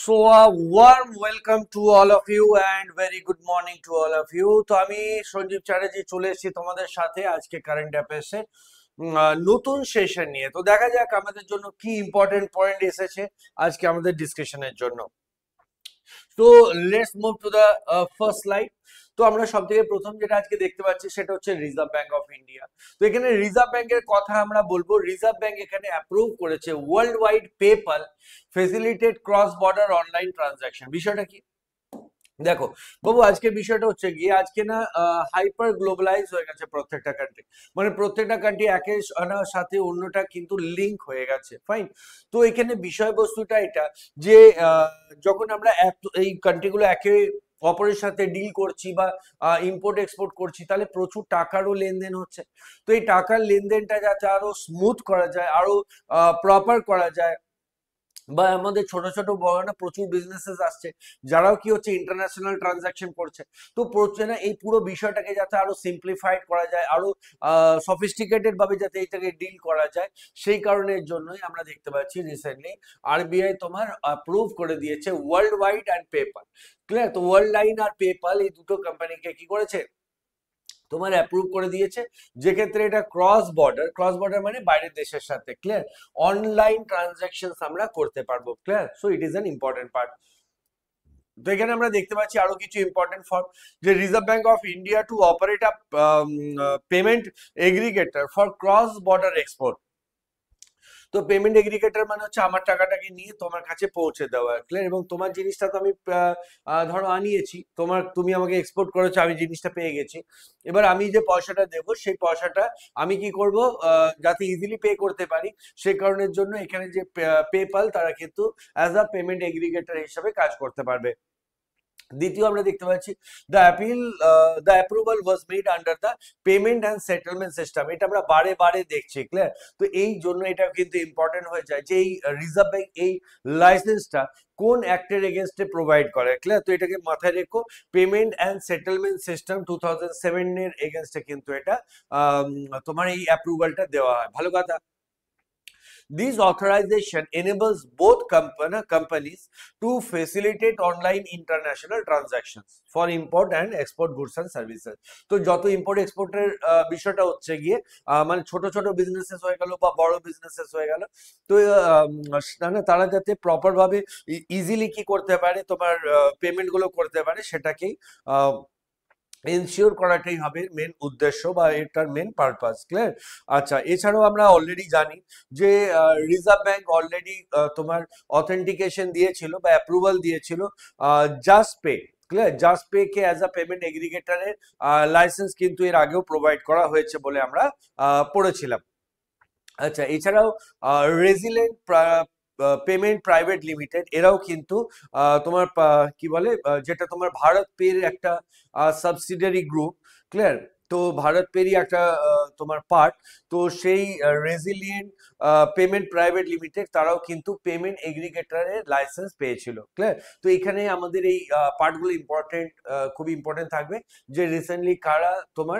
So a warm welcome to all of you and very good morning to all of you. তো আমি সঞ্জীব চ্যাটার্জি চলে এসেছি তোমাদের সাথে আজকে কারেন্ট অ্যাফেয়ার্সে নতুন সেশন নিয়ে। তো দেখা যাক আমাদের জন্য কি ইম্পর্টেন্ট পয়েন্ট এসেছে আজকে আমাদের ডিসকাশনের জন্য। তো let's move to the first slide. তো আমরা সব থেকে প্রথম যেটা আজকে দেখতে পাচ্ছি সেটা হচ্ছে রিজার্ভ ব্যাংক অফ ইন্ডিয়া। তো এখানে রিজার্ভ ব্যাংকের কথা আমরা বলবো। রিজার্ভ ব্যাংক এখানে অ্যাপ্রুভ করেছে world wide PayPal facilitate cross border online transaction. বিষয়টা কি দেখো বাবু, আজকের বিষয়টা হচ্ছে গিয়ে আজকে না হাইপার গ্লোবালাইজ হয়ে গেছে প্রত্যেকটা কান্ট্রি, মানে প্রত্যেকটা কান্ট্রি একের সাথে অন্যটা কিন্তু লিঙ্ক হয়ে গেছে। ফাইন। তো এখানে বিষয়বস্তুটা এটা যে যখন আমরা এই কান্ট্রিগুলো একে অপরের সাথে ডিল করছি বা ইম্পোর্ট এক্সপোর্ট করছি, তাহলে প্রচুর টাকারও লেনদেন হচ্ছে। তো এই টাকার লেনদেনটা যাতে আরো স্মুথ করা যায়, আরো প্রপার করা যায়, বা আমাদের ছোট ছোট বড় না প্রচুর বিজনেসেস আসছে যারাও কি হচ্ছে ইন্টারন্যাশনাল ট্রানজাকশন করছে। তো না এই পুরো বিষয়টাকে যাতে আরো সিম্পলিফাইড করা যায়, আরো সফিস্টিকেটেড ভাবে যাতে এটাকে ডিল করা যায়, সেই কারণের জন্যই আমরা দেখতে পাচ্ছি রিসেন্টলি আরবিআই তোমার অ্যাপ্রুভ করে দিয়েছে world wide and PayPal. Clear? তো ওয়ার্ল্ড লাইন আর পেপাল এই দুটো কোম্পানিকে কি করেছে তোমার অ্যাপ্রুভ করে দিয়েছে, যে ক্ষেত্রে এটা ক্রস বর্ডার মানে বাইরের দেশের সাথে ক্লিয়ার অনলাইন ট্রানজাকশনস আমরা করতে পারবো। Clear? So it is an important part. তো এখানে আমরা দেখতে পাচ্ছি আরো কিছু ইম্পর্টেন্ট ফর্ম, যে reserve bank of India two operate a payment aggregator for cross border export. তো পেমেন্ট এগ্রিগেটর মানে হচ্ছে আমার টাকাটাকে নিয়ে তোমার কাছে পৌঁছে দেওয়া। ক্লিয়ার? এবং তোমার জিনিসটা তো আমি ধরো আনিয়েছি, তুমি আমাকে এক্সপোর্ট করেছো, আমি জিনিসটা পেয়ে গেছি। এবার আমি যে পয়সাটা দেবো সেই পয়সাটা আমি কি করব যাতে ইজিলি পে করতে পারি, সেই কারণের জন্য এখানে যে পেপাল তারা কিন্তু অ্যাজ আ পেমেন্ট এগ্রিগেটর হিসেবে কাজ করতে পারবে। দ্বিতীয় আমরা দেখতে পাচ্ছি the approval was made under the payment and settlement system. এটা আমরা বারে বারে দেখছি। ক্লিয়ার? তো এই জন্য এটা কিন্তু ইম্পর্টেন্ট হয়ে যায় যে এই রিজার্ভ ব্যাংক এই লাইসেন্সটা কোন অ্যাক্টের এগেনস্টে প্রোভাইড করে। ক্লিয়ার? তো এটাকে মাথায় রেখো, পেমেন্ট অ্যান্ড সেটেলমেন্ট সিস্টেম 2007 এর এগেনস্টে কিন্তু এটা তোমার এই অ্যাপ্রুভালটা দেওয়া হয়। ভালো কথা। This authorization enables both companies to facilitate online international transactions for import and export goods and services. তো যত ইম্পোর্ট এক্সপোর্টের বিষয়টা হচ্ছে গিয়ে মানে ছোট ছোট বিজনেসেস হয়ে গেল বা বড় বিজনেসেস হয়ে গেল, তো তারা যাতে প্রপার ভাবে ইজিলি কি করতে পারে, তোমার পেমেন্ট গুলো করতে পারে, সেটাকেই এনশিওর করাটাই হবে মেন উদ্দেশ্য বা এটার মেন পারপাস। ক্লিয়ার? আচ্ছা, এছাড়াও আমরা অলরেডি জানি যে রিজার্ভ ব্যাংক অলরেডি তোমার অথেন্টিকেশন দিয়েছিল বা অ্যাপ্রুভাল দিয়েছিল Juspay. Clear? Juspay কে অ্যাজ আ পেমেন্ট এগ্রিগেটরের লাইসেন্স কিন্তু এর আগেও প্রোভাইড করা হয়েছে বলে আমরা পড়েছিলাম। আচ্ছা, এছাড়াও রেজিলেন্ট পেমেন্ট প্রাইভেট লিমিটেড এরাও কিন্তু তোমার কি বলে যেটা তোমার ভারত পের একটা সাবসিডিয়ারি গ্রুপ। ক্লিয়ার? তো ভারত পেরই একটা তোমার পার্ট। তো সেই রেজিলিয়েন্ট পেমেন্ট প্রাইভেট লিমিটেড তারাও কিন্তু পেমেন্ট এগ্রিগেটরের লাইসেন্স পেয়েছিল। ক্লিয়ার? তো এখানে আমাদের এই পার্টগুলো ইম্পর্টেন্ট, খুব ইম্পর্টেন্ট থাকবে, যে রিসেন্টলি কারা তোমার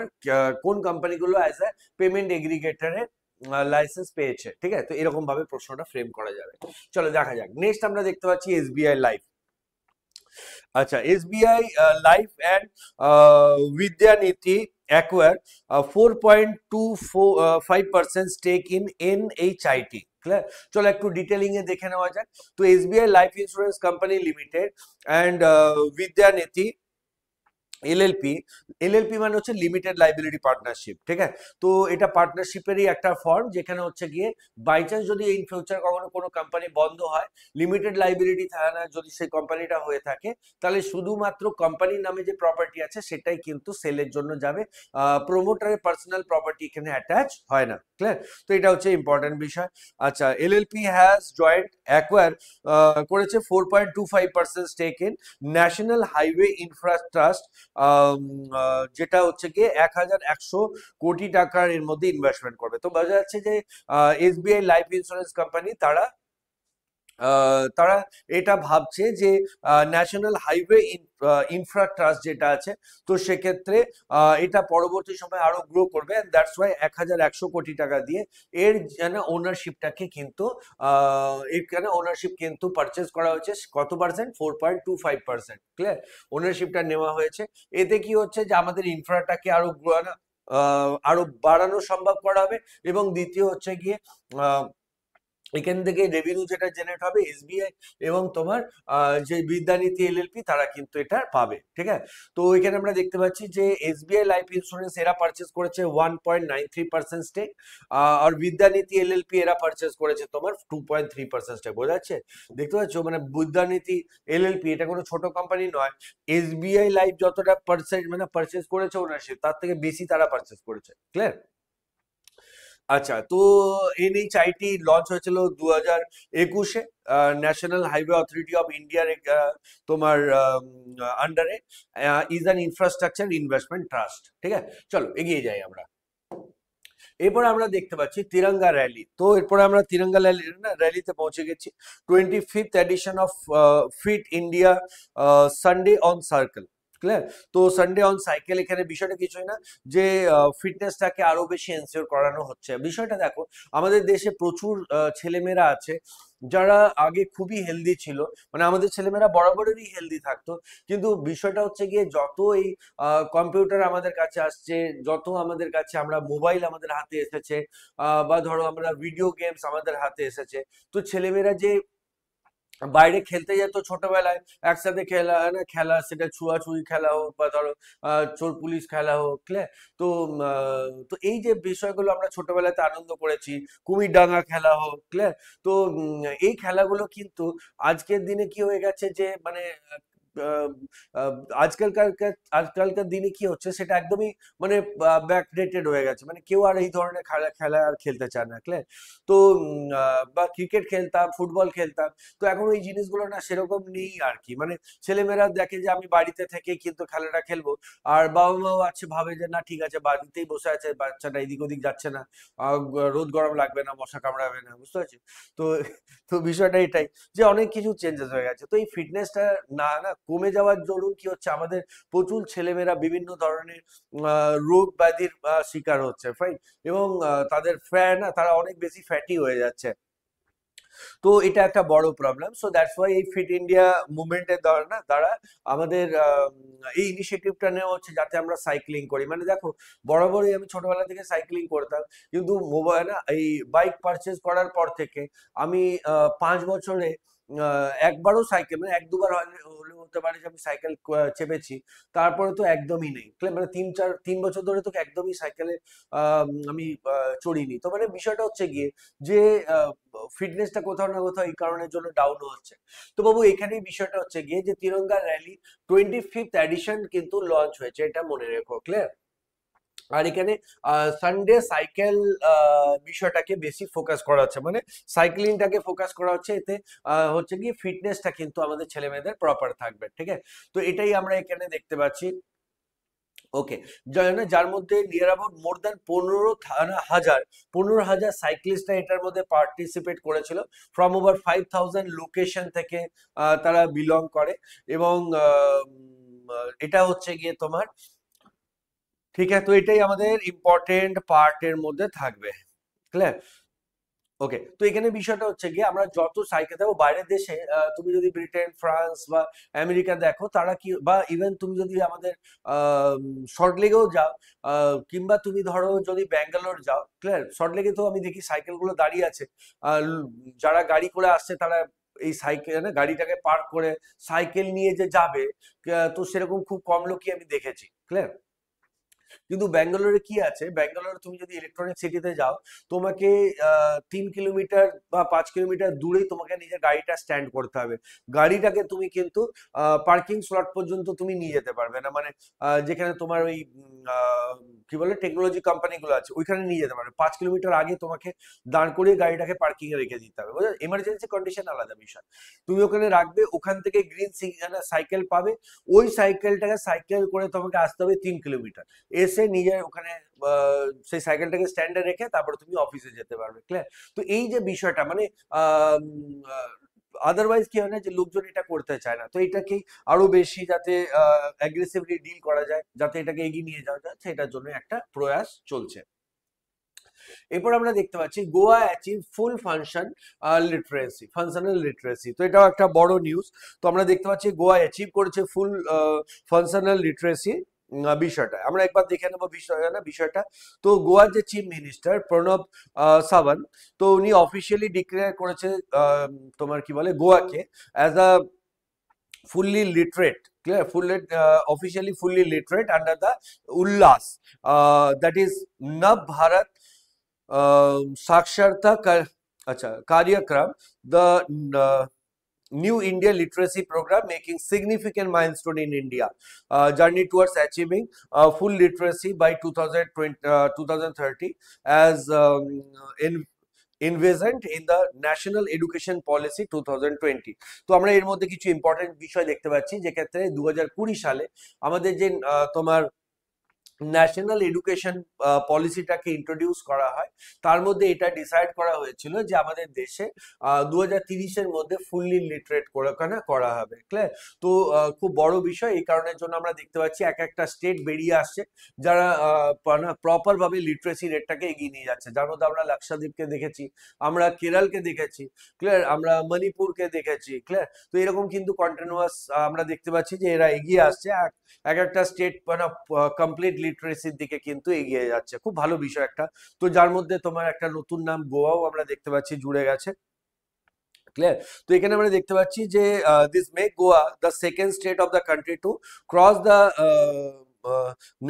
কোন কোম্পানিগুলো অ্যাজ এ পেমেন্ট এগ্রিগেটরের লাইসেন্স পেয়েছে। ঠিক আছে? তো এরকম ভাবে প্রশ্নটা ফ্রেম করা যাবে। চলো দেখা যাক। নেক্সট আমরা দেখতে পাচ্ছি এসবিআই লাইফ। আচ্ছা, SBI life and Vidyaniti acquire 4.25% stake in NHIT. Clear? চলো একটু ডিটেলিং এ দেখে নেওয়া যাক। তো SBI life insurance company limited and Vidyaniti LLP মানে হচ্ছে লিমিটেড লাইবিলিটি পার্টনারশিপ। ঠিক আছে? তো এটা পার্টনারশিপেরই একটা ফর্ম, যেখানে হচ্ছে গিয়ে বাই চান্স যদি ইন ফিউচার কখনো কোনো কোম্পানি বন্ধ হয়, লিমিটেড লাইবিলিটি থাকে না যদি সেই কোম্পানিটা হয়ে থাকে, তাহলে শুধুমাত্র কোম্পানির নামে যে প্রপার্টি আছে সেটাই কিন্তু সেলের জন্য যাবে। প্রমোটারের পার্সোনাল প্রপার্টি এখানে অ্যাটাচ হয় না। ক্লিয়ার? তো এটা হচ্ছে ইম্পর্টেন্ট বিষয়। আচ্ছা, এলএলপি হ্যাজ জয়েন্ট অ্যাকোয়ার করেছে 4.25% stake in national highway infra trust, যেটা হচ্ছে গিয়ে 1100 কোটি টাকার এর মধ্যে ইনভেস্টমেন্ট করবে। তো বোঝা যাচ্ছে যে এসবিআই লাইফ ইন্স্যুরেন্স কোম্পানি তারা তারা এটা ভাবছে যে ন্যাশনাল হাইওয়ে ইনফ্রা ট্রাস্ট যেটা আছে, তো সেক্ষেত্রে এটা পরবর্তী সময় আরো গ্রো করবে, এন্ড দ্যাটস ওয়াই 1100 কোটি টাকা দিয়ে এর যেন ওনারশিপটাকে কিন্তু এখানে ওনারশিপ কিন্তু পারচেজ করা হয়েছে। কত পার্সেন্ট? 4.25%। ক্লিয়ার? ওনারশিপটা নেওয়া হয়েছে। এতে কি হচ্ছে যে আমাদের ইনফ্রাটাকে আরো বাড়ানো সম্ভব করা হবে, এবং দ্বিতীয় হচ্ছে গিয়ে এখান থেকে রেভিনিউ যেটা জেনারেট হবে এসবিআই এবং তোমার যে বিদ্যানীতি এলএলপি তারা কিন্তু এটা পাবে। ঠিক আছে? তো এখানে আমরা দেখতে পাচ্ছি যে এসবিআই লাইফ ইন্স্যুরেন্স এরা পারচেজ করেছে 1.93% স্টেক, আর বিদ্যানীতি এলএলপি এরা পারচেজ করেছে তোমার 2.3% স্টেক। বোঝা যাচ্ছে? দেখতে পাচ্ছ মানে বিদ্যানীতি এলএলপি এটা কোনো ছোট কোম্পানি নয়। এসবিআই লাইফ যতটা পারচেজ মানে পারচেজ করেছে ওনারশিপ, তার থেকে বেশি তারা পারচেজ করেছে। ক্লিয়ার? আচ্ছা, তো এনএইচআইটি লঞ্চ হয়েছিল 2021-এ ন্যাশনাল হাইওয়ে অথরিটি অফ ইন্ডিয়ার তোমার আন্ডারে, is an infrastructure investment trust. ঠিক আছে, চলো এগিয়ে যাই আমরা। এরপরে আমরা দেখতে পাচ্ছি তিরঙ্গা র্যালি। তো এরপরে আমরা তিরঙ্গা র্যালিতে পৌঁছে গেছি। 25th edition of fit India Sunday on circle. Clear? তো সানডে অন সাইকেল, এখানে বিষয়টা কিছুই না যে ফিটনেসটাকে আরো বেশি এনশিওর করানো হচ্ছে। বিষয়টা দেখো, আমাদের দেশে প্রচুর ছেলেমেয়েরা আছে যারা আগে খুবই হেলদি ছিল, মানে আমাদের ছেলেমেয়েরা বরাবরই হেলদি থাকতো, কিন্তু বিষয়টা হচ্ছে গিয়ে যত এই কম্পিউটার আমাদের কাছে আসছে, যত আমাদের কাছে আমরা মোবাইল আমাদের হাতে এসেছে, বা ধরো আমরা ভিডিও গেমস আমাদের হাতে এসেছে, তো ছেলেমেয়েরা যে বাইরে খেলতে যেত ছোটবেলায়, একসাথে খেলা সেটা ছুয়াছুয়ি খেলা হোক বা ধরো চোর পুলিশ খেলা হোক। তো তো এই যে বিষয়গুলো আমরা ছোটবেলাতে আনন্দ করেছি, কুমির ডাঙা খেলা হোক। তো এই খেলাগুলো কিন্তু আজকের দিনে কি হয়ে গেছে যে মানে আহ, আহ, আজকালকার দিনে কি হচ্ছে সেটা একদমই মানে ব্যাকডেটেড হয়ে গেছে, মানে কেউ আর এই ধরনের খেলা খেলা আর খেলতে চায় না। তো বা ক্রিকেট খেলতাম, ফুটবল খেলতাম, তো এখন ওই জিনিসগুলো না সেরকম নেই আর কি। মানে ছেলেমেয়েরা দেখে যে আমি বাড়িতে থেকে কিন্তু খেলাটা খেলবো, আর বাবা মাও আছে ভাবে যে না ঠিক আছে বাড়িতেই বসে আছে, বাচ্চাটা এদিক ওদিক যাচ্ছে না, রোদ গরম লাগবে না, মশা কামড়াবে না। বুঝতে পারছি? তো তো বিষয়টা এটাই যে অনেক কিছু চেঞ্জেস হয়ে গেছে। তো এই ফিটনেসটা না না কমে যাওয়ার দরুন কি হচ্ছে, আমাদের প্রচুর ছেলেমেয়েরা বিভিন্ন ধরনের রোগ ব্যাধির শিকার হচ্ছে, ফাইন, এবং তাদের না তারা অনেক বেশি ফ্যাটি হয়ে যাচ্ছে। তো এটা একটা বড় প্রবলেম। সো দ্যাটস ওয়াই এই ফিট ইন্ডিয়া মুভমেন্টের দ্বারা আমাদের এই ইনিশিয়েটিভটা নেওয়া হচ্ছে যাতে আমরা সাইক্লিং করি। মানে দেখো, বরাবরই আমি ছোটবেলা থেকে সাইক্লিং করতাম, কিন্তু মোবাইল না এই বাইক পারচেজ করার পর থেকে আমি 5 বছরে একবারও সাইকেল মানে এক দুবার হলে হতে পারে যে আমি সাইকেল চেপেছি, তারপরে তো একদমই নেই। মানে 3 বছর ধরে তো একদমই সাইকেলে আমি চড়িনি। তো মানে বিষয়টা হচ্ছে গিয়ে যে ফিটনেসটা কোথাও না কোথাও এই কারণের জন্য ডাউন হচ্ছে। তো বাবু এখানেই বিষয়টা হচ্ছে গিয়ে যে তিরঙ্গা র্যালি 25th এডিশন কিন্তু লঞ্চ হয়েছে, এটা মনে রেখো। ক্লিয়ার? আর এখানে সানডে সাইকেল বিষয়টাকে বেশি ফোকাস করা হচ্ছে, মানে সাইক্লিংটাকে ফোকাস করা হচ্ছে। এতে হচ্ছে কি ফিটনেসটা কিন্তু আমাদের ছেলে মেয়েদের প্রপার থাকবে। ঠিক আছে? তো এটাই আমরা এখানে দেখতে পাচ্ছি। ওকে, যার মধ্যে নিয়ার অ্যাবাউট মোর দ্যান 15,000 সাইক্লিস্টরা এটার মধ্যে পার্টিসিপেট করেছিল, ফ্রম ওভার 5,000 লোকেশন থেকে তারা বিলং করে, এবং এটা হচ্ছে গিয়ে তোমার ঠিক আছে। তো এটাই আমাদের ইম্পর্টেন্ট পার্টের মধ্যে থাকবে। ক্লিয়ার? ওকে, তো এখানে বিষয়টা হচ্ছে গিয়ে আমরা যত সাইকেল দেখো বাইরের দেশে, তুমি যদি ব্রিটেন, ফ্রান্স বা আমেরিকা দেখো, তারা কি, বা ইভেন তুমি যদি আমাদের সল্টলেকেও যাও, কিংবা তুমি ধরো যদি ব্যাঙ্গালোর যাও। ক্লিয়ার? সল্টলেকে তো আমি দেখি সাইকেল গুলো দাঁড়িয়ে আছে, আহ, যারা গাড়ি করে আসছে তারা এই সাইকেল না গাড়িটাকে পার্ক করে সাইকেল নিয়ে যে যাবে, তো সেরকম খুব কম লোকই আমি দেখেছি। ক্লিয়ার? কিন্তু ব্যাঙ্গালোরে কি আছে, ব্যাঙ্গালোরে তুমি যদি ইলেকট্রনিক সিটিতে যাও, তোমাকে 3 কিলোমিটার বা 5 কিলোমিটার দূরেই তোমাকে নিজের গাড়িটা স্ট্যান্ড করতে হবে। গাড়িটাকে তুমি কিন্তু পার্কিং স্লট পর্যন্ত তুমি নিয়ে যেতে পারবে না, মানে যেখানে তোমার ওই কি বলে টেকনোলজি কোম্পানিগুলো আছে ওইখানে নিয়ে যেতে পারবে। 5 কিলোমিটার আগে তোমাকে দাঁড় করিয়ে গাড়িটাকে পার্কিং এ রেখে দিতে হবে। বুঝলে? এমার্জেন্সি কন্ডিশন আলাদা বিষয়, তুমি ওখানে রাখবে, ওখান থেকে গ্রিন সাইকেল পাবে, ওই সাইকেলটাকে সাইকেল করে তোমাকে আসতে হবে 3 কিলোমিটার, এসে নিজের ওখানে সেই সাইকেলটাকে স্ট্যান্ডে রেখে তারপরে তুমি অফিসে যেতে পারবে। ক্লিয়ার? তো এই যে বিষয়টা মানে আদারওয়াইজ কি হয় না যে লোকজন এটা করতে চায় না, তো এটাকেই আরো বেশি যাতে অ্যাগ্রেসিভলি ডিল করা যায়, যাতে এটাকে এগিয়ে নিয়ে যাওয়া যায়, সেটার জন্য একটা প্রয়াস চলছে। এরপর আমরা দেখতে পাচ্ছি গোয়া অ্যাচিভ ফুল ফাংশনাল লিটারেসি, তো এটাও একটা বড় নিউজ। তো আমরা দেখতে পাচ্ছি গোয়া অ্যাচিভ করেছে ফুল ফাংশনাল লিটারেসি বিষয়টা আমরা একবার দেখে নেবো বিষয়টা। তো গোয়ার যে চিফ মিনিস্টার প্রণব সাওয়ান্ত, তো উনি অফিসিয়ালি ডিক্লেয়ার করেছে তোমার কি বলে গোয়াকে as a fully literate, clear, officially fully literate under the ullas, that is Nav Bharat Saksharta Karyakram, the New India Literacy Program, making significant milestone in India journey towards achieving full literacy by 2030 as envisioned in the National Education Policy 2020। তো আমরা এর মধ্যে কিছু important বিষয় দেখতে পাচ্ছি, যে ক্ষেত্রে 2020 সালে আমাদের যে তোমার ন্যাশনাল এডুকেশন পলিসিটাকে ইন্ট্রোডিউস করা হয়, তার মধ্যে এটা ডিসাইড করা হয়েছিল যে আমাদের দেশে 2030-এর মধ্যে ফুললি লিটারেট করা হবে, ক্লিয়ার। তো খুব বড় বিষয়, এই কারণের জন্য আমরা দেখতে পাচ্ছি এক একটা স্টেট বেরিয়ে আসছে যারা প্রপার ভাবে লিটারেসি রেটটাকে এগিয়ে নিয়ে যাচ্ছে, যার মধ্যে আমরা লাক্ষাদ্বীপকে দেখেছি, আমরা কেরলকে দেখেছি, ক্লিয়ার, আমরা মণিপুরকে দেখেছি, ক্লিয়ার। তো এরকম কিন্তু কন্টিনিউয়াস আমরা দেখতে পাচ্ছি যে এরা এগিয়ে আসছে, এক একটা স্টেট কমপ্লিট লিটারেসির দিকে কিন্তু এগিয়ে যাচ্ছে, খুব ভালো বিষয় একটা। তো যার মধ্যে তোমার একটা নতুন নাম গোয়াও আমরা দেখতে পাচ্ছি জুড়ে গেছে, ক্লিয়ার। তো এখানে আমরা দেখতে পাচ্ছি যে this make Goa the second state of the country to cross the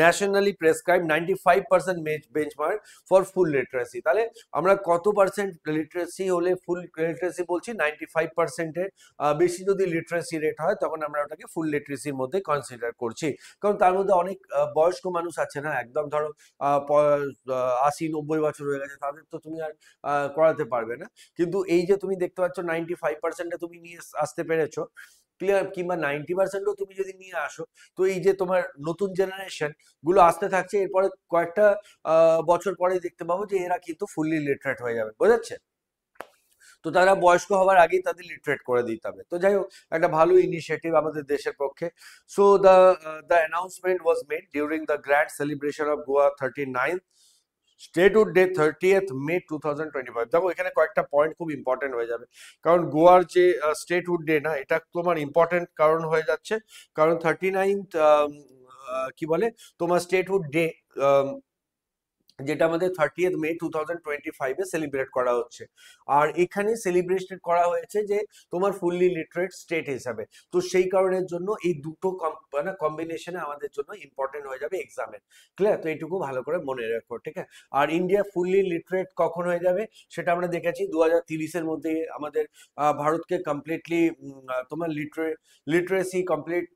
nationally prescribe 95% benchmark for full literacy. তাহলে আমরা কত পার্সেন্ট লিটারেসি হলে ফুল লিটারেসি বলছি? 95%-এর বেশি যদি লিটারেসি রেট হয় তখন আমরা ওটাকে ফুল লিটারেসির মধ্যে কনসিডার করছি, কারণ তার মধ্যে অনেক বয়স্ক মানুষ আছে না, একদম ধরো 80-90 বছর হয়ে গেছে, তাদের তো তুমি আর করাতে পারবে না। কিন্তু এই যে তুমি দেখতে পাচ্ছ 95%-এ তুমি নিয়ে আসতে পেরেছো, ক্লিয়ার, কিংবা 90%ও তুমি যদি নিয়ে আসো, তো এই যে তোমার নতুন জেনারেশন গুলো আসতে থাকছে, এরপরে কয়েকটা বছর পরে দেখতে পাবো যে এরা কিন্তু ফুললি লিটারেট হয়ে যাবে, বোঝাচ্ছে? তো তারা বয়স্ক হওয়ার আগেই তাদের লিটারেট করে দিতে হবে। তো যাই হোক, একটা ভালো ইনিশিয়েটিভ আমাদের দেশের পক্ষে। So the announcement was made during the grand celebration of Goa 39th statehood day 30th May 2025। দেখো এখানে কয়েকটা পয়েন্ট খুব ইম্পর্টেন্ট হয়ে যাবে, কারণ গোয়ার যে স্টেটহুড ডে না, এটা তোমার ইম্পর্টেন্ট কারণ হয়ে যাচ্ছে, কারণ 39th কি বলে তোমার স্টেটহুড ডে যেটা আমাদের 30th May 2025-এ সেলিব্রেট করা হচ্ছে, আর এখানে সেলিব্রেশন করা হয়েছে যে তোমার ফুললি লিটারেট স্টেট হিসাবে। তো সেই কারণের জন্য এই দুটো কম্বিনেশনে আমাদের জন্য ইম্পর্টেন্ট হয়ে যাবে এক্সামে, ক্লিয়ার। তো এইটুকু ভালো করে মনে রাখো, ঠিক আছে। আর ইন্ডিয়া ফুললি লিটারেট কখন হয়ে যাবে সেটা আমরা দেখেছি 2030-এর মধ্যে আমাদের ভারতকে কমপ্লিটলি তোমার লিটারেসি কমপ্লিট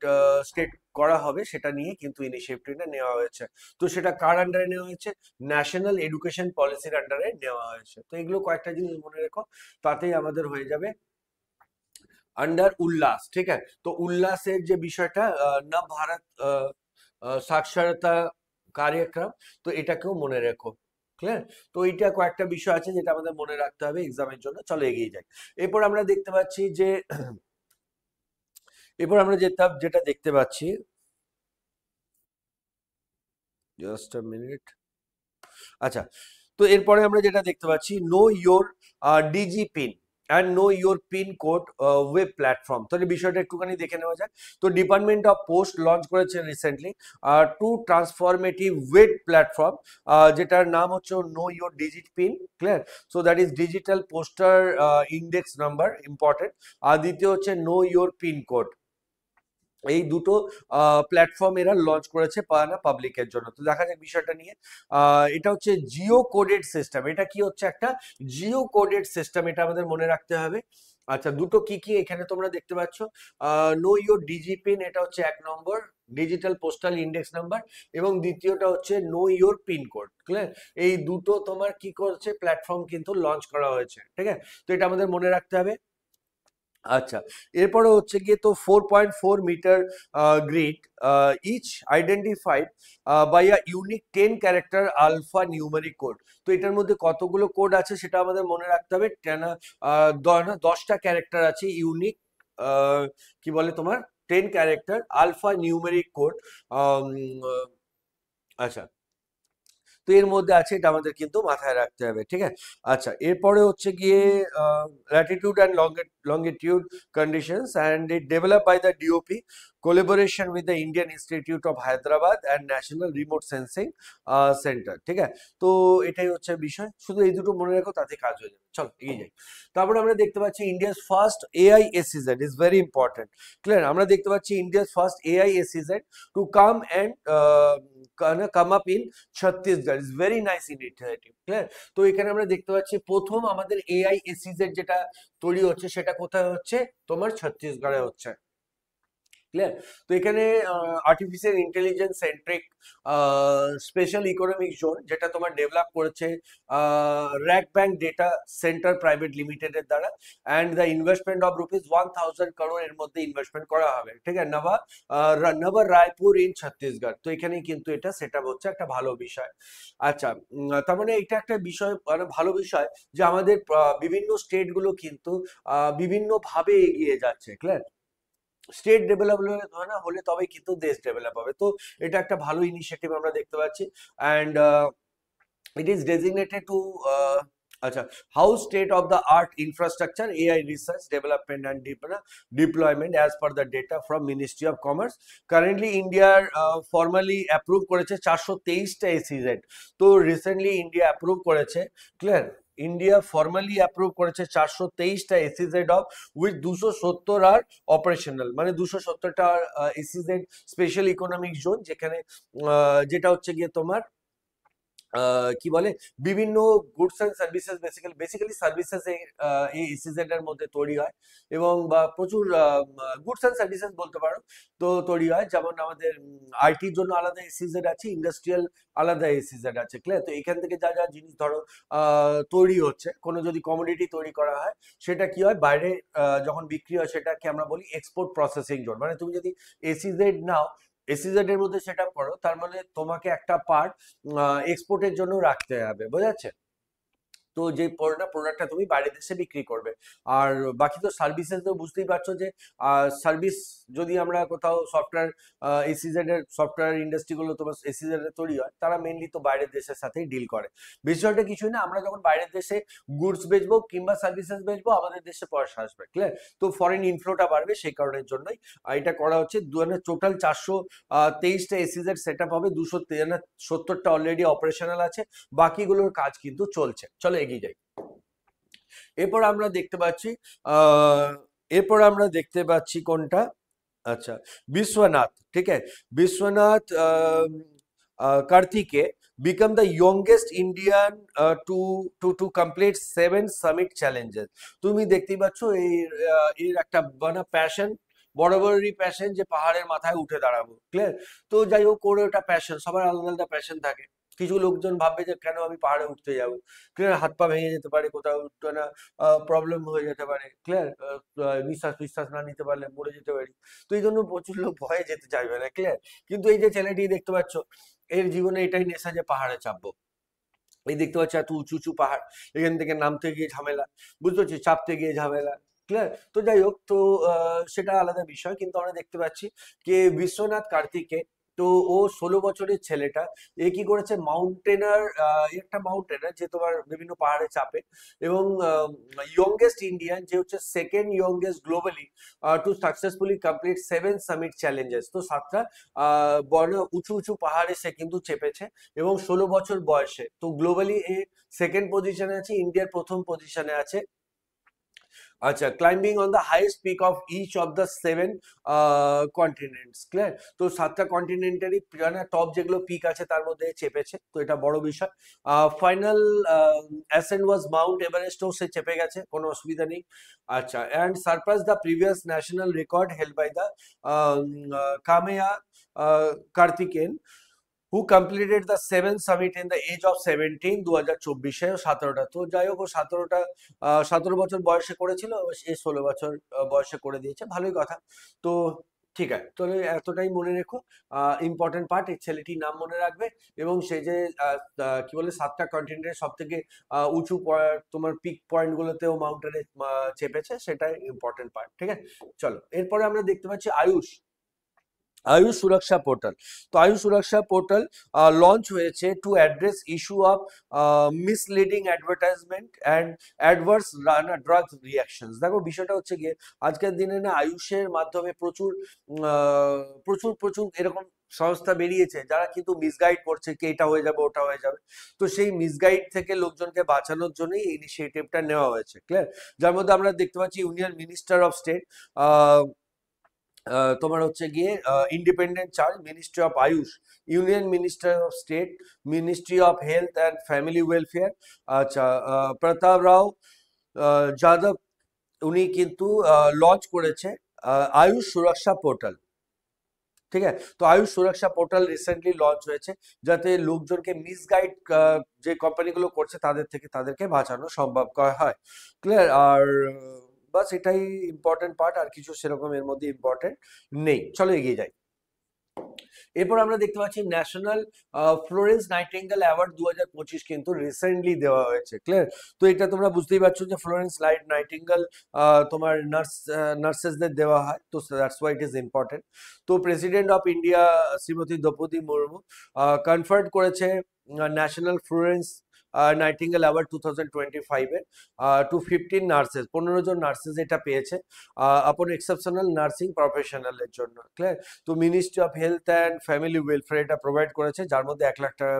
স্টেট করা হবে, সেটা নিয়ে কিন্তু ইনিশিয়েটিভটা নেওয়া হয়েছে। তো সেটা কার আন্ডারে নেওয়া হয়েছে? ন্যাশনাল এডুকেশন পলিসির আন্ডারে নেওয়া হয়েছে। তো এগুলো কয়েকটা জিনিস মনে রেখো, তাতেই আমাদের হয়ে যাবে আন্ডার উল্লাস, ঠিক আছে। তো উল্লাসের যে বিষয়টা না ভারত সাক্ষরতা কার্যক্রম, তো এটাকেও মনে রেখো, ক্লিয়ার। তো এইটা কয়েকটা বিষয় আছে যেটা আমাদের মনে রাখতে হবে এক্সামের জন্য। চলো এগিয়ে যাই। এরপর আমরা দেখতে পাচ্ছি যে যেটা দেখতে পাচ্ছি, জাস্ট আ মিনিট, আচ্ছা। তো এরপরে আমরা যেটা দেখতে পাচ্ছি, know your digipin and know your pin code web platform. তাহলে বিষয়টা একটুখানি দেখে নেওয়া যায়। তো ডিপার্টমেন্ট অফ পোস্ট লঞ্চ করেছে recently two transformative web platform, যেটার নাম হচ্ছে know your digit pin, clear. So that is digital poster index number, important. আর দ্বিতীয় হচ্ছে নো ইয়োর পিন কোড। এই দুটো প্ল্যাটফর্ম এরা লঞ্চ করেছে পাবলিকের জন্য। তো দেখা যাক বিষয়টা নিয়ে। এটা হচ্ছে জিও কোডেড সিস্টেম। এটা কি হচ্ছে? একটা জিও কোডেড সিস্টেম, এটা আমাদের মনে রাখতে হবে। আচ্ছা, দুটো কি কি এখানে তোমরা দেখতে পাচ্ছ, নো ইয়োর ডিজি পিন, এটা হচ্ছে 1 নম্বর ডিজিটাল পোস্টাল ইন্ডেক্স নাম্বার, এবং দ্বিতীয়টা হচ্ছে know your pin code, clear. এই দুটো তোমার কি করছে প্ল্যাটফর্ম কিন্তু লঞ্চ করা হয়েছে, ঠিক আছে। তো এটা আমাদের মনে রাখতে হবে। আচ্ছা, এরপরে হচ্ছে গিয়ে তো 4.4 metre grid each identified by a unique 10 character alpha numeric code. তো এটার মধ্যে কতগুলো কোড আছে সেটা আমাদের মনে রাখতে হবে। 10টা ক্যারেক্টার আছে ইউনিক, কি বলে তোমার 10 ক্যারেক্টার আলফা নিউমেরিক কোড। আচ্ছা, তো এর মধ্যে আছে, এটা আমাদের কিন্তু মাথায় রাখতে হবে, ঠিক আছে। আচ্ছা, এরপরে হচ্ছে গিয়ে latitude and longitude conditions and it develop by the DOP collaboration with the Indian institute of Hyderabad and national remote sensing centre, ঠিক আছে। তো এটাই হচ্ছে বিষয়, শুধু এই দুটো মনে রাখো, তাতে কাজ হয়ে যাবে। চলো এগিয়ে যাই। তারপরে আমরা দেখতে পাচ্ছি India's first AI SEZ is very important. Clear, আমরা দেখতে পাচ্ছি India's first AI SEZ to come and come up in Chhattisgarh is very nice initiative. Clear, তো এখানে আমরা দেখতে পাচ্ছি প্রথম আমাদের এআই এসইজেড যেটা তৈরি হচ্ছে সেটা কোথায় হচ্ছে, তোমার ছত্তিশগড়ে হচ্ছে। ক্লিয়ার, তো এখানে artificial intelligence centric special economic zone যেটা তোমার ডেভেলপ করেছে rack bank data centre private লিমিটেডের দ্বারা, and the investment of ₹1000 crore এর মধ্যে ইনভেস্টমেন্ট করা হবে, ঠিক আছে। নবা রায়পুর ইন ছত্তিশগড়, তো এখানে কিন্তু এটা সেট আপ হচ্ছে, একটা ভালো বিষয়। আচ্ছা, তার মানে এটা একটা বিষয়, মানে ভালো বিষয় যে আমাদের বিভিন্ন স্টেট গুলো কিন্তু বিভিন্ন ভাবে এগিয়ে যাচ্ছে। ক্লিয়ার, স্টেট ডেভেলপমেন্ট হলে তবেই কিন্তু দেশ ডেভেলপ হবে। তো এটা একটা ভালো ইনিশিয়েটিভ আমরা দেখতে পাচ্ছি। And it is designated to acha house state of the art infrastructure AI research development and deployment as per the data from Ministry of Commerce. Currently India formally approve করেছে 423টা SEZ। তো recently India approve করেছে, clear, India formally approve করেছে 423টা SEZ of with 270 আর operational, মানে 270টা SEZ special economic zone, যেখানে যেটা হচ্ছে গিয়ে তোমার কি বলে বিভিন্ন goods and services, basically services এই ইসিজেড এর মধ্যে তৈরি হয়, এবং বা প্রচুর গুডস এন্ড সার্ভিসেস বলতে পারো, তো তৈরি হয়। যেমন আমাদের আইটির জন্য আলাদা ইসিজেড আছে, ইন্ডাস্ট্রিয়াল আলাদা ইসিজেড আছে। ক্লিয়ার, তো এখান থেকে যা যা জিনিস ধরো তৈরি হচ্ছে, কোনো যদি কমোডিটি তৈরি করা হয়, সেটা কি হয় বাইরে যখন বিক্রি হয় সেটাকে আমরা বলি এক্সপোর্ট প্রসেসিং জোন। মানে তুমি যদি এসইজেড নাও, এসইজেড এর মধ্যে সেট আপ করো, তার মানে তোমাকে একটা পার্ট এক্সপোর্টের জন্য রাখতে হবে, বোঝা যাচ্ছে। তো যে প্রোডাক্টটা তুমি বাইরের দেশে বিক্রি করবে। আর বাকি তো সার্ভিসেস তো বুঝতেই পারছো যে সার্ভিস, যদি আমরা কোথাও সফটওয়্যার এসইজেড এর সফটওয়্যার ইন্ডাস্ট্রিগুলো তোমার এসইজেড এর তৈরি হয়, তারা মেইনলি তো বাইরের দেশের সাথেই ডিল করে। বিষয়টা কিছুই না, আমরা যখন বাইরের দেশে গুডস বেচবো কিংবা সার্ভিসেস বেচবো, আমাদের দেশে পয়সা আসবে। ক্লিয়ার, তো ফরেন ইনফ্লোটা বাড়বে, সেই কারণের জন্যই এটা করা হচ্ছে। টোটাল 423টা এসইজেড সেট আপ হবে, 270টা অলরেডি অপারেশনাল আছে, বাকিগুলোর কাজ কিন্তু চলছে। চলো এগিয়ে যাই। এরপর আমরা দেখতে পাচ্ছি আহ এরপর আমরা দেখতে পাচ্ছি কোনটা, আচ্ছা, বিশ্বনাথ, ঠিক আছে। Biswanath কার্তিকে become the youngest Indian to complete 7 summit challenges। তুমি দেখতেই পাচ্ছ এর একটা মানে প্যাশন, বরাবরই প্যাশন যে পাহাড়ের মাথায় উঠে দাঁড়াবো। ক্লিয়ার, তো যাই হোক, করে ওটা প্যাশন, সবার আলাদা আলাদা প্যাশন থাকে। কিছু লোকজন ভাববে যে কেন আমি পাহাড়ে উঠতে যাবো, ক্লিয়ার, হাত পা ভেঙে যেতে পারে, কোথাও না প্রবলেম হয়ে যেতে পারে, ক্লিয়ার, নিঃশ্বাস নিঃশ্বাস না নিতে পারলে মরে যেতে পারি। তো এই জন্য প্রচুর লোক ভয়ে যেতে চাইবে না। ক্লিয়ার, কিন্তু এই যে ছেলেটি দেখতে পাচ্ছ, এর জীবনে এটাই নেশা যে পাহাড়ে চাপবো। এই দেখতে পাচ্ছ এত উঁচু উঁচু পাহাড়, এখান থেকে নামতে গিয়ে ঝামেলা, বুঝতে পারছি, চাপতে গিয়ে ঝামেলা। ক্লিয়ার, তো যাই হোক, তো সেটা আলাদা বিষয়। কিন্তু আমরা দেখতে পাচ্ছি যে বিশ্বনাথ কার্তিকে, তো ও 16 বছরের ছেলেটা, এ কি করেছে, মাউন্টেনার, একটা মাউন্টেনার যে তোমার বিভিন্ন পাহাড়ে চাপে, এবং ইয়ংগেস্ট ইন্ডিয়ান যে হচ্ছে second youngest globally to successfully complete 7 summit challenges. তো 7টা বড় উঁচু উঁচু পাহাড়ে সে কিন্তু চেপেছে, এবং 16 বছর বয়সে। তো গ্লোবালি এ সেকেন্ড পজিশনে আছে, ইন্ডিয়ার প্রথম পজিশনে আছে। আচ্ছা, climbing on the highest peak of each of the 7 continents. Clear, তো 7টা কন্টিনেন্টেরই টপ যেগুলো পিক আছে তার মধ্যে চেপেছে, তো এটা বড় বিষয়। ফাইনাল অ্যাসেন্ট ওয়াজ মাউন্ট এভারেস্টও সে চেপে গেছে, কোনো অসুবিধা নেই। আচ্ছা, and surpass the previous national record held by the Kaamya Karthikeyan who completed the 7th summit in the age of 17, 2024-এ 17টা। তো যাই হোক, ও 17 বছর বয়সে করেছিল, সে 16 বছর বয়সে করে দিয়েছে, ভালোই কথা। তো ঠিক আছে, তাহলে এতটাই মনে রেখো, ইম্পর্টেন্ট পার্ট, এই ছেলেটির নাম মনে রাখবে। এবং সে যে কি বলে 7টা কন্টিনেন্টের সব থেকে উঁচু তোমার পিক পয়েন্ট গুলোতেও মাউন্টেনে চেপেছে, সেটাই ইম্পর্টেন্ট পার্ট, ঠিক আছে। চলো, এরপরে আমরা দেখতে পাচ্ছি আয়ুষ সুরক্ষা পোর্টাল। তো আয়ুষ সুরক্ষা পোর্টাল লঞ্চ হয়েছে to address issue of misleading advertisement and adverse drug reactions. দেখো, বিষয়টা হচ্ছে গিয়ে আজকের দিনে না আয়ুষের মাধ্যমে প্রচুর প্রচুর এরকম সংস্থা বেরিয়েছে যারা কিন্তু মিসগাইড করছে কি এটা হয়ে যাবে ওটা হয়ে যাবে। তো সেই মিসগাইড থেকে লোকজনকে বাঁচানোর জন্যই এই ইনিশিয়েটিভটা নেওয়া হয়েছে, ক্লিয়ার। যার মধ্যে আমরা দেখতে পাচ্ছি ইউনিয়ন মিনিস্টার অফ স্টেট, তোমার হচ্ছে গিয়ে independent charge, ministry of Ayush, union minister of state, ministry of health and family welfare, আচ্ছা, প্রতাপ রাও যাদব, উনি কিন্তু লঞ্চ করেছে আয়ুষ সুরক্ষা পোর্টাল, ঠিক আছে। তো আয়ুষ সুরক্ষা পোর্টাল রিসেন্টলি লঞ্চ হয়েছে যাতে লোকজনকে মিসগাইড যে কোম্পানিগুলো করছে তাদের থেকে তাদেরকে বাঁচানো সম্ভব করা হয়, ক্লিয়ার। আর বাস এটাই ইম্পর্টেন্ট পার্ট, আর কিছু সেরকম এর মধ্যে ইম্পর্টেন্ট নেই। চলো এগিয়ে যাই। এরপর আমরা দেখতে পাচ্ছি ন্যাশনাল ফ্লোরেন্স নাইটিঙ্গেল অ্যাওয়ার্ড 2025 কিন্তু রিসেন্টলি দেওয়া হয়েছে, ক্লিয়ার। তো এটা তোমরা বুঝতেই পারছো যে ফ্লোরেন্স নাইটিঙ্গেল তোমার নার্সেসদের দেওয়া হয়, তো that's why it is important. তো president of India Shrimati Droupadi Murmu conferred করেছে ন্যাশনাল ফ্লোরেন্স নাইটিঙ্গেল অ্যাওয়ার্ড 2025-এ টু 15 নার্সেস, 15 জন নার্সেস এটা পেয়েছে আপন এক্সেপশনাল নার্সিং প্রফেশনালের জন্য, ক্লিয়ার। তো ministry of health and family welfare এটা প্রোভাইড করেছে, যার মধ্যে 1 লাখ টাকা,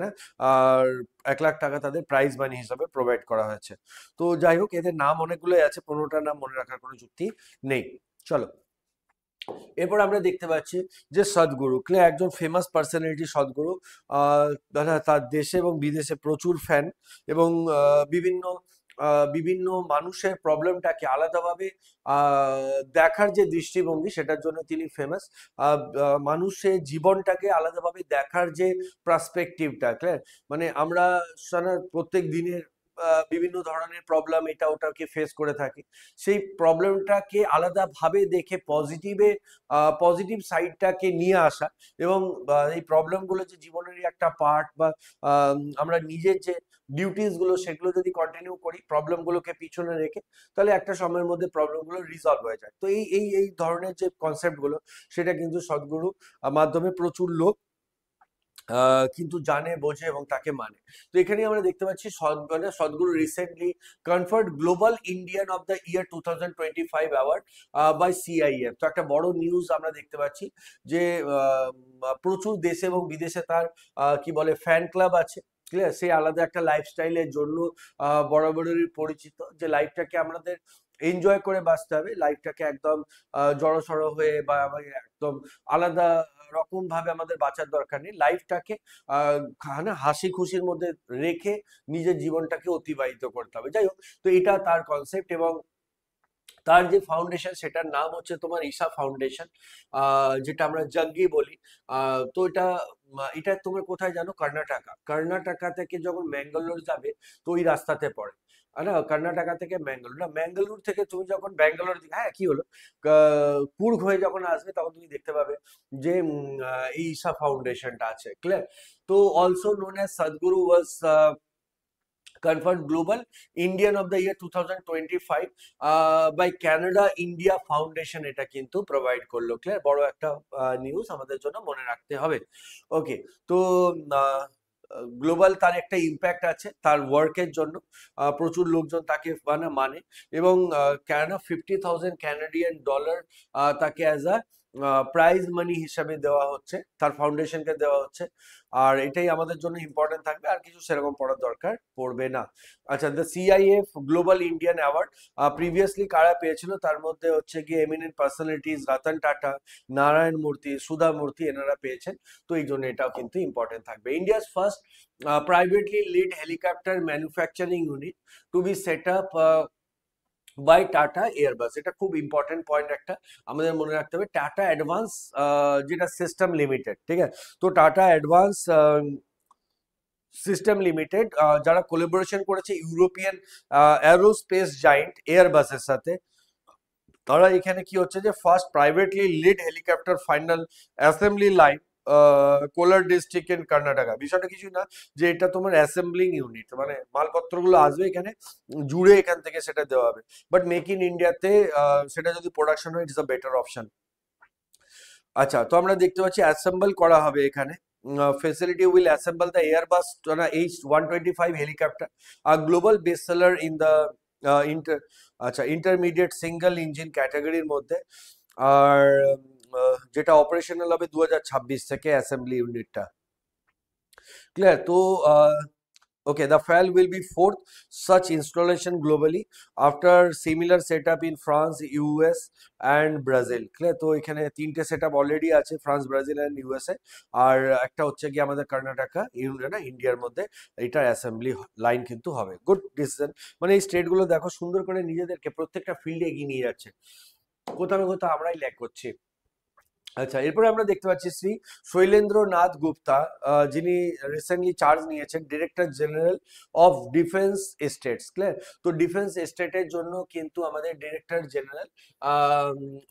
না, আর 1 লাখ টাকা তাদের প্রাইজ মানি হিসাবে প্রোভাইড করা হয়েছে। তো যাই হোক, এদের নাম অনেকগুলোই আছে, 15টা নাম মনে রাখার কোনো যুক্তি নেই। চলো, এরপর আমরা দেখতে পাচ্ছি যে সদ্গুরু, একজন ফেমাস পার্সোনালিটি সদ্গুরু, তার দেশে এবং বিদেশে প্রচুর ফ্যান, এবং বিভিন্ন বিভিন্ন মানুষের প্রবলেমটাকে আলাদাভাবে দেখার যে দৃষ্টিভঙ্গি সেটার জন্য তিনি ফেমাস। মানুষের জীবনটাকে আলাদাভাবে দেখার যে পার্সপেক্টিভটা, মানে আমরা প্রত্যেক দিনের বিভিন্ন ধরনের প্রবলেম এটা ওটাকে ফেস করে থাকি, সেই প্রবলেমটাকে আলাদাভাবে দেখে পজিটিভ সাইডটাকে নিয়ে আসা, এবং এই প্রবলেমগুলো যে জীবনেরই একটা পার্ট, বা আমরা নিজের যে ডিউটিস গুলো সেগুলো যদি কন্টিনিউ করি প্রবলেমগুলোকে পিছনে রেখে, তাহলে একটা সময়ের মধ্যে প্রবলেমগুলো রিজলভ হয়ে যায়। তো এই ধরনের যে কনসেপ্ট গুলো সেটা কিন্তু সদ্গুরু মাধ্যমে প্রচুর লোক কিন্তু জানে, বোঝে এবং তাকে মানে। তো এখানে আমরা দেখতে পাচ্ছি Sadhguru recently conferred global Indian of the year 2025 award by CIF. তো একটা বড় নিউজ আমরা দেখতে পাচ্ছি যে প্রচুর দেশে এবং বিদেশে তার কি বলে ফ্যান ক্লাব আছে, ক্লিয়ার। সেই আলাদা একটা লাইফস্টাইলের জন্য বরাবরই পরিচিত, যে লাইফটাকে আমাদের এনজয় করে বাঁচতে হবে, লাইফটাকে একদম জড়সড় হয়ে বা একদম আলাদা রকম ভাবে আমাদের বাঁচার দরকার নেই, লাইফটাকে হাসি খুশির মধ্যে রেখে নিজের জীবনটাকে অতিবাহিত করতে হবে। যাই হোক, তো এটা তার কনসেপ্ট, এবং তার যে ফাউন্ডেশন সেটার নাম হচ্ছে তোমার ঈশা ফাউন্ডেশন, যেটা আমরা জাগ্গি বলি। তো এটা তোমার কোথায় জানো? কর্ণাটকা থেকে যখন ম্যাঙ্গালোর যাবে তো ওই রাস্তাতে পড়ে, না, কর্ণাটকা থেকে ম্যাঙ্গালোর, না ম্যাঙ্গালোর থেকে তুমি যখন ব্যাঙ্গালোর দিকে, হ্যাঁ কি হলো, কুর্গ হয়ে যখন আসবে তখন তুমি দেখতে পাবে যে এই ঈশা ফাউন্ডেশনটা আছে, ক্লিয়ার। তো also known as Sadhguru was conferred Global Indian of the Year 2025 by Canada India Foundation, এটা কিন্তু প্রোভাইড করলো, ক্লিয়ার। বড় একটা নিউজ আমাদের জন্য মনে রাখতে হবে। ওকে, তো গ্লোবাল তার একটা ইম্প্যাক্ট আছে তার ওয়ার্কের জন্য, প্রচুর লোকজন তাকে মানে, এবং ক্যানাডা $50,000 ক্যানাডিয়ান ডলার তাকে অ্যাজ আ প্রাইজ মানি হিসাবে দেওয়া হচ্ছে, তার ফাউন্ডেশনকে দেওয়া হচ্ছে। আর এটাই আমাদের জন্য ইম্পর্টেন্ট থাকবে, আর কিছু সেরকম পড়ার দরকার পড়বে না। আচ্ছা, the CIF global Indian award previously কারা পেয়েছিল, তার মধ্যে হচ্ছে গিয়ে এমিনেন্ট পার্সোনালিটিস রতন টাটা, নারায়ণ মূর্তি, সুধা মূর্তি, এনারা পেয়েছেন। তো এই জন্য এটাও কিন্তু ইম্পর্টেন্ট থাকবে। India's first privately led helicopter manufacturing unit to be set up by Tata Airbus. এটা খুব ইম্পর্টেন্ট পয়েন্ট একটা আমাদের মনে রাখতে হবে। টাটা অ্যাডভান্স যেটা সিস্টেম লিমিটেড, ঠিক আছে, তো টাটা অ্যাডভান্স সিস্টেম লিমিটেড যারা কোলাবোরেশন করেছে ইউরোপিয়ান অ্যারোস্পেস জায়েন্ট এয়ারবাসের সাথে, তারা এখানে কি হচ্ছে যে first privately led helicopter final assembly line Kolar district in Karnataka. বিষয়টা কিছু না, যে এটা তোমার অ্যাসেম্বলিং ইউনিট, মানে মালপত্রগুলো আসবে এখানে জুড়ে এখান থেকে সেটা দেওয়া হবে। বাট মেক ইন ইন্ডিয়াতে সেটা যদি প্রোডাকশন হয়, ইটস আ বেটার অপশন। আচ্ছা, তো আমরা দেখতে পাচ্ছি অ্যাসেম্বল করা হবে এখানে। Facility will assemble the Airbus H125 helicopter, a global bestseller in the intermediate single engine ক্যাটাগরির মধ্যে। আর যেটা অপারেশনাল হবে 2026 থেকে অ্যাসেম্বলি ইউনিটটা। ক্লিয়ার? তো okay, the FAL will be fourth such installation globally after similar setup in France, US and Brazil. Clear? তো এখানে তিনটে সেটআপ অলরেডি আছে, ফ্রান্স, ব্রাজিল এন্ড ইউএসএ, আর একটা হচ্ছে কি আমাদের কর্ণাটকা ইন্ডিয়ার মধ্যে, এটার অ্যাসেম্বলি লাইন কিন্তু হবে। Good decision. মানে এই স্টেট গুলো দেখো সুন্দর করে নিজেদেরকে প্রত্যেকটা ফিল্ডে এগিয়ে নিয়ে যাচ্ছে, কোথাও না কোথাও আমরাই ল্যাগ করছি। আচ্ছা, এরপরে আমরা দেখতে পাচ্ছি শ্রী শৈলেন্দ্র নাথ গুপ্তা, যিনি রিসেন্টলি চার্জ নিয়েছেন director general of defence estates. Clear? তো ডিফেন্স এস্টেটের জন্য কিন্তু আমাদের ডিরেক্টর জেনারেল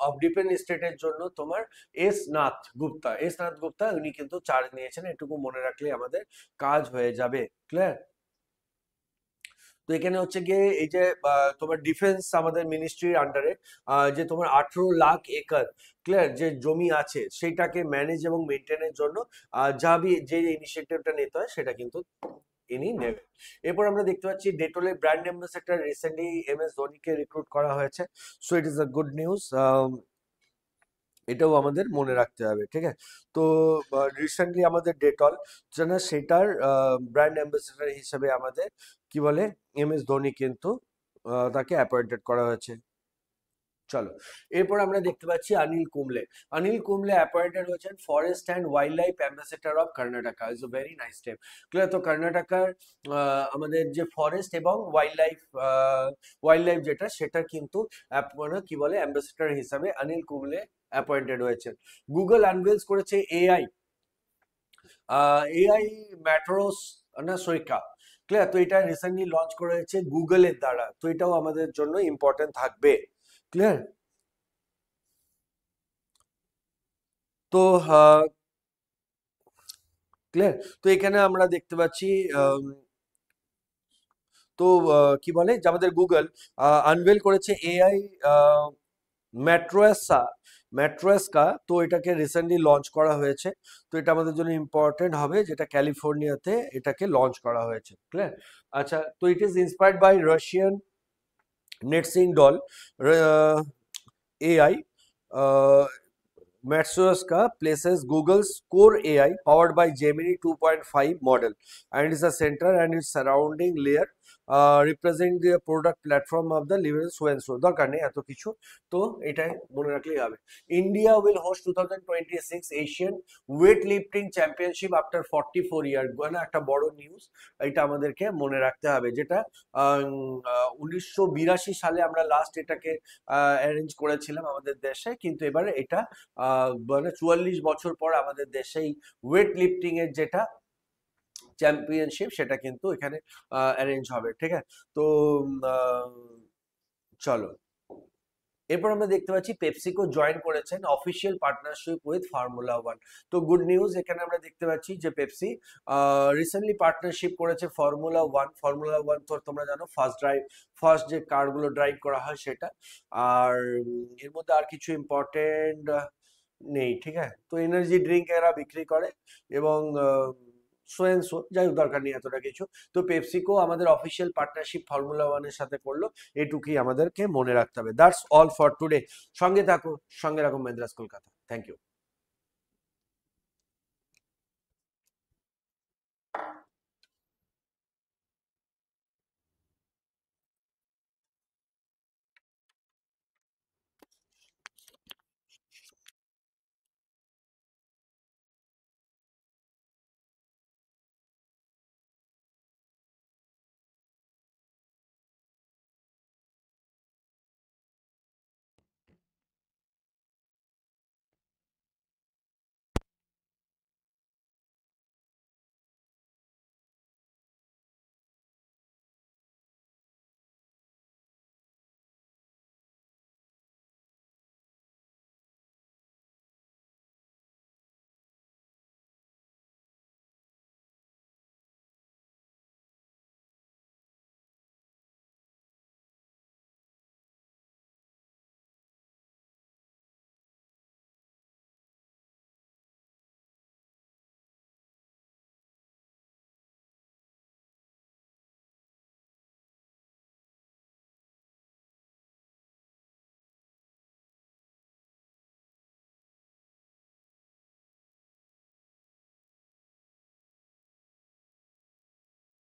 অফ ডিফেন্স এস্টেটের জন্য তোমার এস নাথ গুপ্তা উনি কিন্তু চার্জ নিয়েছেন, এটুকু মনে রাখলে আমাদের কাজ হয়ে যাবে। ক্লিয়ার? তো এখানে হচ্ছে গিয়ে এই যে তোমার ডিফেন্স আমাদের মিনিস্ট্রির আন্ডারে যে তোমার 18 লাখ একর ক্লিয়ার যে জমি আছে, সেটাকে ম্যানেজ এবং মেনটেনের জন্য যে ইনিশিয়েটিভটা নিতে হয় সেটা কিন্তু ইনি নেবেন। এরপর আমরা দেখতে পাচ্ছি ডেটলের ব্র্যান্ড অ্যাম্বাসেডর রিসেন্টলি MS ধোনিকে রিক্রুট করা হয়েছে। So it is a good news, এটাও আমাদের মনে রাখতে হবে। ঠিক আছে? তো রিসেন্টলি আমাদের ডেটল সেটার ব্র্যান্ড অ্যাম্বাসেডর হিসেবে আমাদের কি বলে MS ধোনি কিন্তু তাকে অ্যাপয়েন্টেড করা হয়েছে। চলো, এরপর আমরা দেখতে পাচ্ছি অনিল কুমলে অ্যাপয়েন্টেড হয়েছেন forest and wild life ambassador of Karnataka. Is a very nice step. Clear? তো কর্ণাটকার আমাদের যে ফরেস্ট এবং ওয়াইল্ড লাইফ যেটা, সেটা কিন্তু মানে কি বলে অ্যাম্বাসেডর হিসাবে অনিল কুমলে অ্যাপয়েন্টেড হয়েছেন। গুগল আনভেলস করেছে এআই ম্যাট্রোস না সৈকা। ক্লিয়ার? তো এটা রিসেন্টলি লঞ্চ করা হয়েছে গুগলের দ্বারা, তো এটাও আমাদের জন্য ইম্পর্টেন্ট থাকবে। ক্লিয়ার? তো ক্লিয়ার? তো এখানে আমরা দেখতে পাচ্ছি তো কি বলে যে আমাদের গুগল আনভেল করেছে এআই ম্যাট্রোয়েসা ম্যাট্রোয়েসকা, তো এটাকে রিসেন্টলি লঞ্চ করা হয়েছে। তো এটা আমাদের জন্য ইম্পর্টেন্ট হবে, যেটা ক্যালিফোর্নিয়াতে এটাকে লঞ্চ করা হয়েছে। ক্লিয়ার? আচ্ছা, তো it is inspired by Russian নেটসিং doll AI Matsuoka places Google's core AI powered by Gemini 2.5 model and is a center and its surrounding layer represent the product platform of the level so and so দরকার নেই এত কিছু, তো এটাই মনে রাখলেই হবে। India will host 2026 Asian weight lifting championship after 44 ইয়ার। মানে একটা বড় নিউজ, এটা আমাদেরকে মনে রাখতে হবে, যেটা 1982 সালে আমরা লাস্ট এটাকে অ্যারেঞ্জ করেছিলাম আমাদের দেশে, কিন্তু এবারে এটা মানে 44 বছর পর আমাদের দেশেই ওয়েট লিফটিং এর যেটা চ্যাম্পিয়নশিপ সেটা কিন্তু এখানে অ্যারেঞ্জ হবে। ঠিক আছে? তো চলো, এরপর আমরা দেখতে পাচ্ছি পেপসিকো জয়েন করেছেন অফিসিয়াল পার্টনারশিপ উইথ ফর্মুলা 1। তো গুড নিউজ, এখানে আমরা দেখতে পাচ্ছি যে পেপসি রিসেন্টলি পার্টনারশিপ করেছে ফর্মুলা 1 তো তোমরা জানো ফার্স্ট যে কারগুলো ড্রাইভ করা হয় সেটা। আর এর মধ্যে আর কিছু ইম্পর্টেন্ট নেই। ঠিক আছে? তো এনার্জি ড্রিঙ্ক এরা বিক্রি করে এবং সো যাই হোক, দরকার নেই এতটা কিছু। তো পেপসিকো আমাদের অফিসিয়াল পার্টনারশিপ ফর্মুলা 1 সাথে করলো, এটুকুই আমাদেরকে মনে রাখতে হবে। That's all for today. সঙ্গে রাখো মেদ্রাস কলকাতা। Thank you.